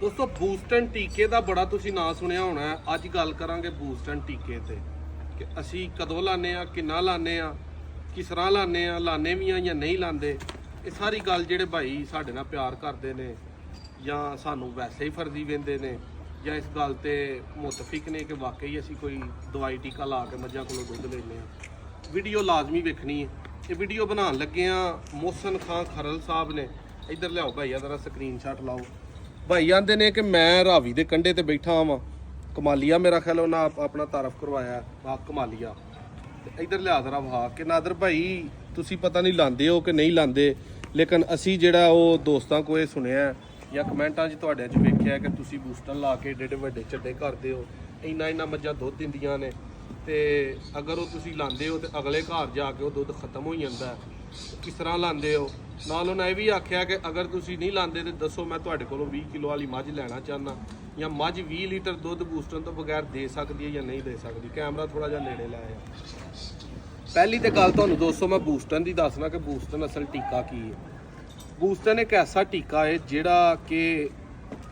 ਦੋਸਤੋ ਬੂਸਟਨ ਟੀਕੇ ਦਾ ਬੜਾ ਤੁਸੀਂ ਨਾਂ ਸੁਣਿਆ ਹੋਣਾ ਹੈ। ਅੱਜ ਗੱਲ ਕਰਾਂਗੇ ਬੂਸਟਨ ਟੀਕੇ ਤੇ ਕਿ ਅਸੀਂ ਕਦੋਂ ਲਾਣੇ ਆ, ਕਿੰਨਾ ਲਾਣੇ ਆ, ਕਿਸ ਤਰ੍ਹਾਂ ਲਾਣੇ ਆ, ਲਾਣੇ ਵੀ ਆ ਜਾਂ ਨਹੀਂ ਲਾਉਂਦੇ। ਇਹ ਸਾਰੀ ਗੱਲ ਜਿਹੜੇ ਭਾਈ ਸਾਡੇ ਨਾਲ ਪਿਆਰ ਕਰਦੇ ਨੇ ਜਾਂ ਸਾਨੂੰ ਵੈਸੇ ਹੀ ਫਰਜ਼ੀ ਵੇਂਦੇ ਨੇ ਜਾਂ ਇਸ ਗੱਲ ਤੇ ਮੁਤਫਿਕ ਨੇ ਕਿ ਵਾਕਈ ਅਸੀਂ ਕੋਈ ਦਵਾਈ ਟੀਕਾ ਲਾ ਕੇ ਮੱਝਾਂ ਕੋਲੋਂ ਦੁੱਧ ਲੈਂਦੇ ਆ, ਵੀਡੀਓ ਲਾਜ਼ਮੀ ਵੇਖਣੀ ਹੈ। ਇਹ ਵੀਡੀਓ ਬਣਾਉਣ ਲੱਗੇ ਆ ਮੋਹਸਨ ਖਾਨ ਖਰਲ ਸਾਹਿਬ ਨੇ। ਇੱਧਰ ਲਿਆਓ ਭਾਈ, ਜਰਾ ਸਕਰੀਨਸ਼ਾਟ ਲਾਓ। ਭਾਈ ਆਂਦੇ ਨੇ ਕਿ ਮੈਂ ਰਾਵੀ ਦੇ ਕੰਢੇ ਤੇ ਬੈਠਾ ਵਾਂ, ਕਮਾਲੀਆ ਮੇਰਾ ਖਿਆਲ ਉਹਨਾਂ ਆਪਣਾ ਤਾਰਫ ਕਰਵਾਇਆ ਵਾ ਕਮਾਲੀਆ। ਤੇ ਇੱਧਰ ਲਿਆ ਜ਼ਰਾ ਵਹਾ ਕਿ ਨਾਦਰ ਭਾਈ ਤੁਸੀਂ ਪਤਾ ਨਹੀਂ ਲਾਉਂਦੇ ਹੋ ਕਿ ਨਹੀਂ ਲਾਉਂਦੇ, ਲੇਕਿਨ ਅਸੀਂ ਜਿਹੜਾ ਉਹ ਦੋਸਤਾਂ ਕੋਲ ਇਹ ਸੁਣਿਆ ਜਾਂ ਕਮੈਂਟਾਂ 'ਚ ਤੁਹਾਡੇ 'ਚ ਵੇਖਿਆ ਕਿ ਤੁਸੀਂ ਬੂਸਟਰ ਲਾ ਕੇ ਏਡੇ ਏਡੇ ਵੱਡੇ ਚੱਡੇ ਕਰਦੇ ਹੋ, ਇੰਨਾ ਮੱਝਾਂ ਦੁੱਧ ਦਿੰਦੀਆਂ ਨੇ, ਤੇ ਅਗਰ ਉਹ ਤੁਸੀਂ ਲਾਉਂਦੇ ਹੋ ਤੇ ਅਗਲੇ ਘਰ ਜਾ ਕੇ ਉਹ ਦੁੱਧ ਖਤਮ ਹੋ ਜਾਂਦਾ। ਕਿਸ ਤਰ੍ਹਾਂ ਲਾਉਂਦੇ ਹੋ? ਨਾਲ ਉਹਨਾਂ ਇਹ ਵੀ ਆਖਿਆ ਕਿ ਅਗਰ ਤੁਸੀਂ ਨਹੀਂ ਲਾਉਂਦੇ ਤੇ ਦੱਸੋ, ਮੈਂ ਤੁਹਾਡੇ ਕੋਲੋਂ 20 ਕਿਲੋ ਵਾਲੀ ਮੱਝ ਲੈਣਾ ਚਾਹੁੰਦਾ, ਜਾਂ ਮੱਝ 20 ਲੀਟਰ ਦੁੱਧ ਬੂਸਟਰ ਤੋਂ ਬਗੈਰ ਦੇ ਸਕਦੀ ਹੈ ਜਾਂ ਨਹੀਂ ਦੇ ਸਕਦੀ। ਕੈਮਰਾ ਥੋੜਾ ਜਿਹਾ ਨੇੜੇ ਲਾਇਆ। ਪਹਿਲੀ ਤੇ ਗੱਲ ਤੁਹਾਨੂੰ ਦੋਸਤੋ ਮੈਂ ਬੂਸਟਨ ਦੀ ਦੱਸਣਾ ਕਿ ਬੂਸਟਨ ਅਸਲ ਟੀਕਾ ਕੀ ਹੈ। ਬੂਸਟਨ ਇੱਕ ਐਸਾ ਟੀਕਾ ਹੈ ਜਿਹੜਾ ਕਿ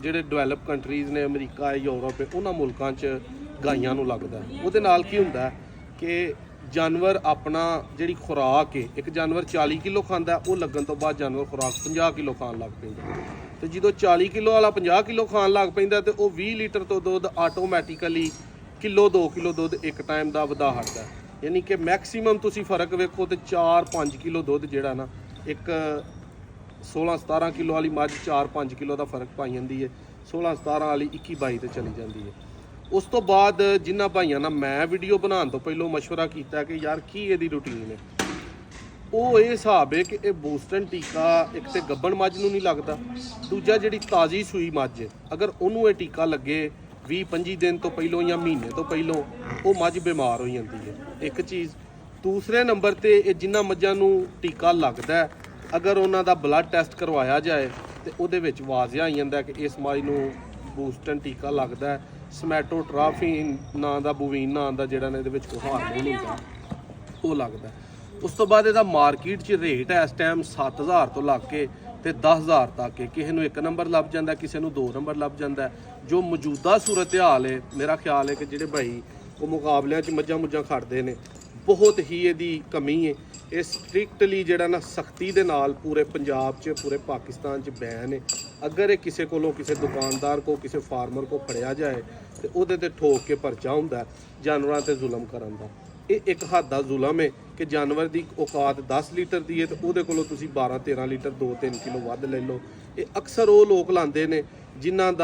ਜਿਹੜੇ ਡਿਵੈਲਪ ਕੰਟਰੀਜ਼ ਨੇ, ਅਮਰੀਕਾ ਹੈ, ਯੂਰਪ ਹੈ, ਉਹਨਾਂ ਮੁਲਕਾਂ 'ਚ ਗਾਈਆਂ ਨੂੰ ਲੱਗਦਾ। ਉਹਦੇ ਨਾਲ ਕੀ ਹੁੰਦਾ ਕਿ ਜਾਨਵਰ ਆਪਣਾ ਜਿਹੜੀ ਖੁਰਾਕ ਹੈ, ਇੱਕ ਜਾਨਵਰ 40 ਕਿਲੋ ਖਾਂਦਾ, ਉਹ ਲੱਗਣ ਤੋਂ ਬਾਅਦ ਜਾਨਵਰ ਖੁਰਾਕ 50 ਕਿਲੋ ਖਾਣ ਲੱਗ ਪੈਂਦਾ। ਤੇ ਜਦੋਂ 40 ਕਿਲੋ ਵਾਲਾ 50 ਕਿਲੋ ਖਾਣ ਲੱਗ ਪੈਂਦਾ ਤੇ ਉਹ 20 ਲੀਟਰ ਤੋਂ ਦੁੱਧ ਆਟੋਮੈਟਿਕਲੀ ਕਿਲੋ 2 ਕਿਲੋ ਦੁੱਧ ਇੱਕ ਟਾਈਮ ਦਾ ਵਧਾ ਹਟਦਾ। ਯਾਨੀ ਕਿ ਮੈਕਸਿਮਮ ਤੁਸੀਂ ਫਰਕ ਵੇਖੋ ਤੇ 4-5 ਕਿਲੋ ਦੁੱਧ ਜਿਹੜਾ ਨਾ, ਇੱਕ 16-17 ਕਿਲੋ ਵਾਲੀ ਮੱਝ 4-5 ਕਿਲੋ ਦਾ ਫਰਕ ਪਾਈ ਜਾਂਦੀ ਹੈ, 16-17 ਵਾਲੀ 21-22 ਤੇ ਚਲੀ ਜਾਂਦੀ ਹੈ। ਉਸ ਤੋਂ ਬਾਅਦ ਜਿਨ੍ਹਾਂ ਭਾਈਆਂ ਨਾਲ ਮੈਂ ਵੀਡੀਓ ਬਣਾਉਣ ਤੋਂ ਪਹਿਲਾਂ ਮਸ਼ਵਰਾ ਕੀਤਾ ਕਿ ਯਾਰ ਕੀ ਇਹਦੀ ਰੂਟੀਨ ਹੈ, ਉਹ ਇਹ ਹਿਸਾਬ ਹੈ ਕਿ ਇਹ ਬੂਸਟਨ ਟੀਕਾ ਇੱਕ ਤੇ ਗੱਭਣ ਮੱਝ ਨੂੰ ਨਹੀਂ ਲੱਗਦਾ, ਦੂਜਾ ਜਿਹੜੀ ਤਾਜ਼ੀ ਸੂਈ ਮੱਝ ਹੈ ਅਗਰ ਉਹਨੂੰ ਇਹ ਟੀਕਾ ਲੱਗੇ 20-25 ਦਿਨ ਤੋਂ ਪਹਿਲਾਂ ਜਾਂ ਮਹੀਨੇ ਤੋਂ ਪਹਿਲਾਂ, ਉਹ ਮੱਝ ਬਿਮਾਰ ਹੋ ਜਾਂਦੀ ਹੈ। ਇੱਕ ਚੀਜ਼। ਦੂਸਰੇ ਨੰਬਰ ਤੇ ਇਹ ਜਿਨ੍ਹਾਂ ਮੱਝਾਂ ਨੂੰ ਟੀਕਾ ਲੱਗਦਾ, ਅਗਰ ਉਹਨਾਂ ਦਾ ਬਲੱਡ ਟੈਸਟ ਕਰਵਾਇਆ ਜਾਏ ਤੇ ਉਹਦੇ ਵਿੱਚ ਵਾਜ਼ਿਆ ਆ ਜਾਂਦਾ ਕਿ ਇਸ ਮੱਝ ਨੂੰ ਬੂਸਟਨ ਟੀਕਾ ਲੱਗਦਾ। ਸਮੈਟੋਟ੍ਰਾਫੀਨ ਨਾਂ ਦਾ, ਬੂਵੀਨ ਨਾਂ ਦਾ ਜਿਹੜਾ ਨੇ ਇਹਦੇ ਵਿੱਚ ਕੋਈ ਹਾਰਮੋਨ ਹੁੰਦਾ, ਉਹ ਲੱਗਦਾ। ਉਸ ਤੋਂ ਬਾਅਦ ਇਹਦਾ ਮਾਰਕੀਟ 'ਚ ਰੇਟ ਹੈ ਇਸ ਟਾਈਮ 7000 ਤੋਂ ਲੱਗ ਕੇ ਤੇ 10000 ਤੱਕ ਹੈ। ਕਿਸੇ ਨੂੰ 1 ਨੰਬਰ ਲੱਭ ਜਾਂਦਾ, ਕਿਸੇ ਨੂੰ 2 ਨੰਬਰ ਲੱਭ ਜਾਂਦਾ। ਜੋ ਮੌਜੂਦਾ ਸੂਰਤ ਹਾਲ ਹੈ, ਮੇਰਾ ਖਿਆਲ ਹੈ ਕਿ ਜਿਹੜੇ ਭਾਈ ਉਹ ਮੁਕਾਬਲਿਆਂ 'ਚ ਮੱਝਾਂ ਮੁੱਝਾਂ ਖੜਦੇ ਨੇ, ਬਹੁਤ ਹੀ ਇਹਦੀ ਕਮੀ ਹੈ। ਇਹ ਸਟ੍ਰਿਕਟਲੀ ਜਿਹੜਾ ਨਾ ਸਖਤੀ ਦੇ ਨਾਲ ਪੂਰੇ ਪੰਜਾਬ 'ਚ, ਪੂਰੇ ਪਾਕਿਸਤਾਨ 'ਚ ਬੈਨ ਹੈ। ਅਗਰ ਇਹ ਕਿਸੇ ਕੋਲੋਂ, ਕਿਸੇ ਦੁਕਾਨਦਾਰ ਕੋ, ਕਿਸੇ ਫਾਰਮਰ ਕੋ ਫੜਿਆ ਜਾਏ ਤੇ ਉਹਦੇ ਤੇ ਠੋਕ ਕੇ ਪਰਚਾ ਹੁੰਦਾ ਜਾਨਵਰਾਂ ਤੇ ਜ਼ੁਲਮ ਕਰਨ ਦਾ। ਇਹ ਇੱਕ ਹੱਦ ਦਾ ਜ਼ੁਲਮ ਹੈ ਕਿ ਜਾਨਵਰ ਦੀ ਔਕਾਤ 10 ਲੀਟਰ ਦੀ ਹੈ ਤੇ ਉਹਦੇ ਕੋਲੋਂ ਤੁਸੀਂ 12-13 ਲੀਟਰ 2-3 ਕਿਲੋ ਵੱਧ ਲੈ ਲਓ। ਇਹ ਅਕਸਰ ਉਹ ਲੋਕ ਲਾਉਂਦੇ ਨੇ ਜਿਨ੍ਹਾਂ ਦਾ